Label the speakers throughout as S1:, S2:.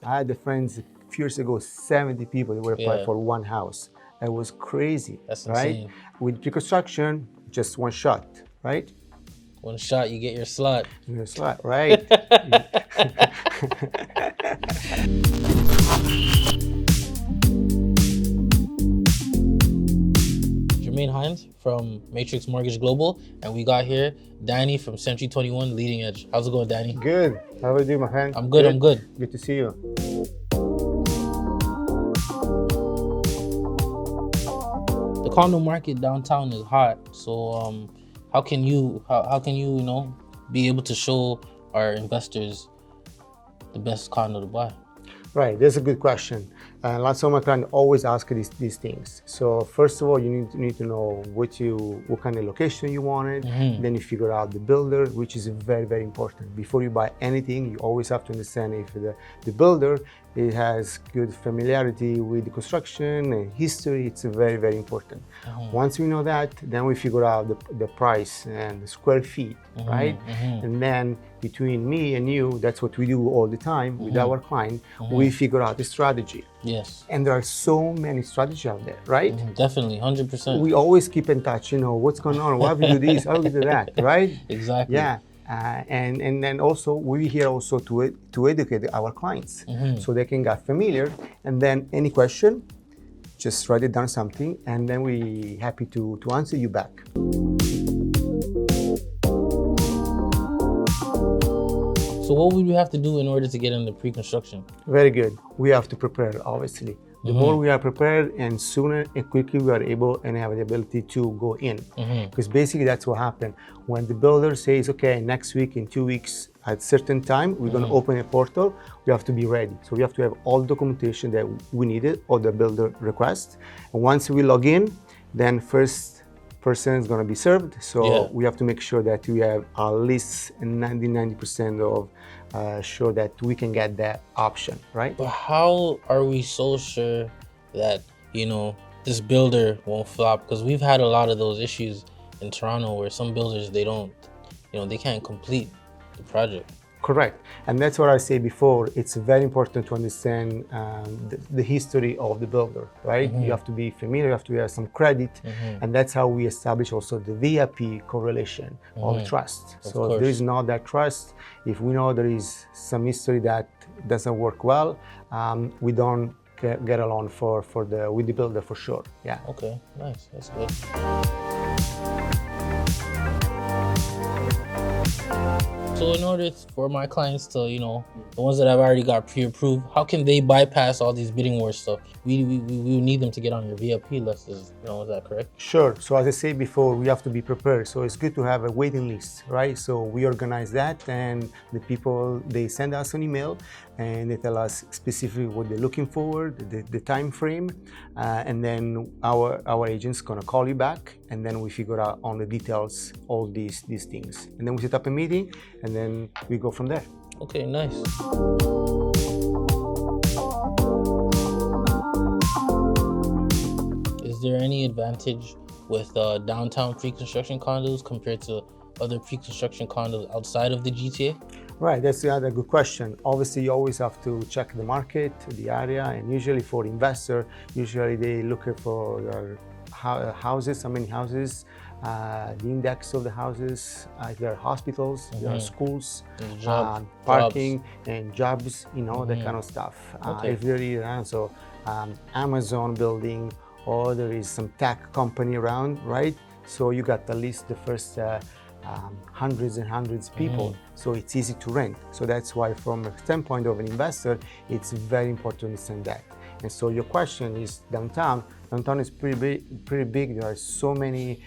S1: I had the friends a few years ago, 70 people that were applied
S2: Yeah.
S1: for one house. That was crazy,
S2: That's
S1: right?
S2: insane.
S1: With pre-construction, just one shot, right?
S2: One shot, you get your slot.
S1: Your slot, right?
S2: Jermaine Hinds from Matrix Mortgage Global, and we got here Danny from Century 21 Leading Edge. How's it going, Danny?
S1: Good. How are you doing, my friend?
S2: I'm good. I'm good.
S1: Good to see you.
S2: The condo market downtown is hot, so how can you be able to show our investors the best condo to buy?
S1: Right, that's a good question. Lots of my clients always ask these things. So first of all, you need to know what kind of location you wanted. Then you figure out the builder, which is very, very important. Before you buy anything, you always have to understand if the builder has good familiarity with the construction and history. It's very, very important. Once we know that, then we figure out the price and the square feet, right? And then between me and you, that's what we do all the time with our client. We figure out the strategy.
S2: Yes.
S1: And there are so many strategies out there, right?
S2: Definitely, 100%.
S1: We always keep in touch, what's going on, why we do this, how we do that, right?
S2: Exactly.
S1: Yeah. And then also we're here also to educate our clients so they can get familiar. And then any question, just write it down something, and then we're happy to answer you back.
S2: So what would we have to do in order to get into pre-construction?
S1: Very good. We have to prepare, obviously. The more we are prepared, and sooner and quickly we are able and have the ability to go in. Because basically that's what happened. When the builder says, okay, next week, in 2 weeks, at certain time, we're going to open a portal, we have to be ready. So we have to have all documentation that we needed or the builder requests. And once we log in, then first person is going to be served. So we have to make sure that we have at least 90% of sure that we can get that option, right?
S2: But how are we so sure that, this builder won't flop? Because we've had a lot of those issues in Toronto where some builders, they don't, they can't complete the project.
S1: Correct. And that's what I said before. It's very important to understand the history of the builder, right? You have to be familiar, you have to have some credit. And that's how we establish also the VIP correlation of trust. So if there is not that trust, if we know there is some history that doesn't work well, we don't get along with the builder for sure. Yeah.
S2: Okay, nice. That's good. So in order for my clients to, the ones that I've already got pre-approved, how can they bypass all these bidding war stuff? We need them to get on your VIP list, is that correct?
S1: Sure. So as I said before, we have to be prepared. So it's good to have a waiting list, right? So we organize that, and the people, they send us an email and they tell us specifically what they're looking for, the time frame, and then our agent's gonna call you back, and then we figure out on the details all these things, and then we set up a meeting, and then we go from there.
S2: Okay, nice. Is there any advantage with downtown pre-construction condos compared to other pre-construction condos outside of the GTA?
S1: Right, that's another good question. Obviously, you always have to check the market, the area, and usually for investor, they look for their houses, how many houses, the index of the houses, if there are hospitals, there are schools, parking, and jobs, that kind of stuff. If there is also Amazon building, or there is some tech company around, right? So you got at least the first hundreds and hundreds of people, so it's easy to rent. So that's why from a standpoint of an investor, it's very important to understand that. And so your question is downtown. Downtown is pretty big. There are so many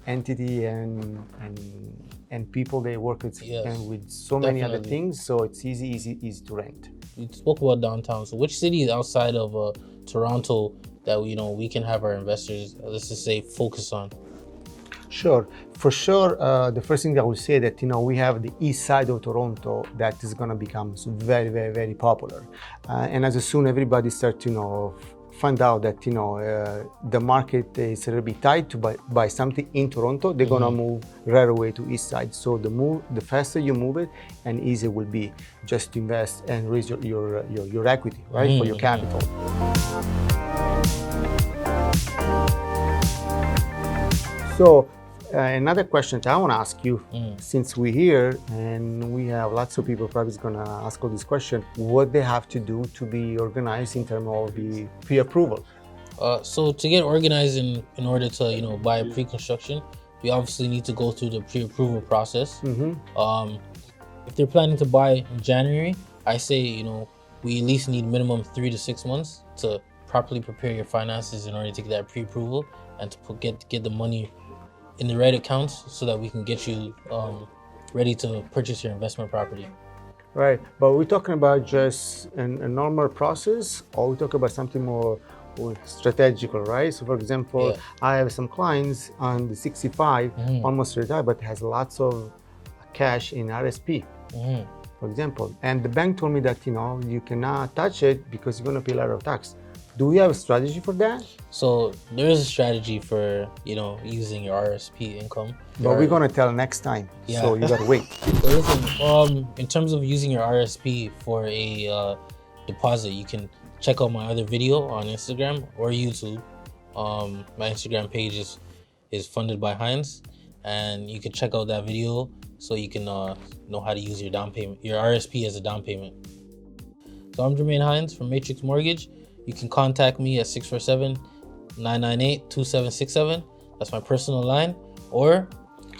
S1: entity and people they work with, and with so many other things. So it's easy to rent.
S2: You spoke about downtown. So which cities outside of Toronto that we can have our investors, let's just say, focus on?
S1: Sure. For sure, the first thing I will say that, we have the east side of Toronto that is going to become very, very, very popular. And as soon everybody starts, find out that the market is a little bit tight to buy something in Toronto, they're gonna move right away to east side. So the faster you move it, and easier will be just to invest and raise your equity, right, for your capital. So another question that I want to ask you, since we're here and we have lots of people probably going to ask all this question, what they have to do to be organized in terms of the pre-approval?
S2: So to get organized in order to buy pre-construction, we obviously need to go through the pre-approval process. If they're planning to buy in January, I say we at least need minimum 3 to 6 months to properly prepare your finances in order to get that pre-approval and to get the money in the right accounts so that we can get you ready to purchase your investment property.
S1: Right, but we're talking about just a normal process, or we talk about something more strategical, right? So for example, I have some clients on the 65, almost retired, but has lots of cash in RSP, for example. And the bank told me that, you cannot touch it because you're gonna pay a lot of tax. Do we have a strategy for that?
S2: So there is a strategy for using your RSP income.
S1: But we're gonna tell next time. Yeah. So you gotta wait.
S2: So listen, in terms of using your RSP for a deposit, you can check out my other video on Instagram or YouTube. My Instagram page is funded by Hinds, and you can check out that video so you can know how to use your down payment, your RSP as a down payment. So I'm Jermaine Hinds from Matrix Mortgage. You can contact me at 647-998-2767. That's my personal line. Or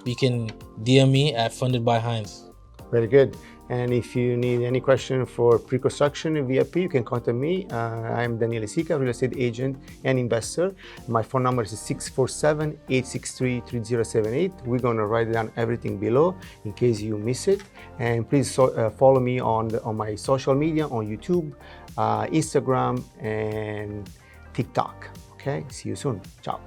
S2: you can DM me at Funded by Hinds.
S1: Very good. And if you need any question for pre-construction and VIP, you can contact me. I'm Daniele Sica, real estate agent and investor. My phone number is 647-863-3078. We're going to write down everything below in case you miss it. And please follow me on my social media, on YouTube, Instagram, and TikTok. Okay, see you soon. Ciao.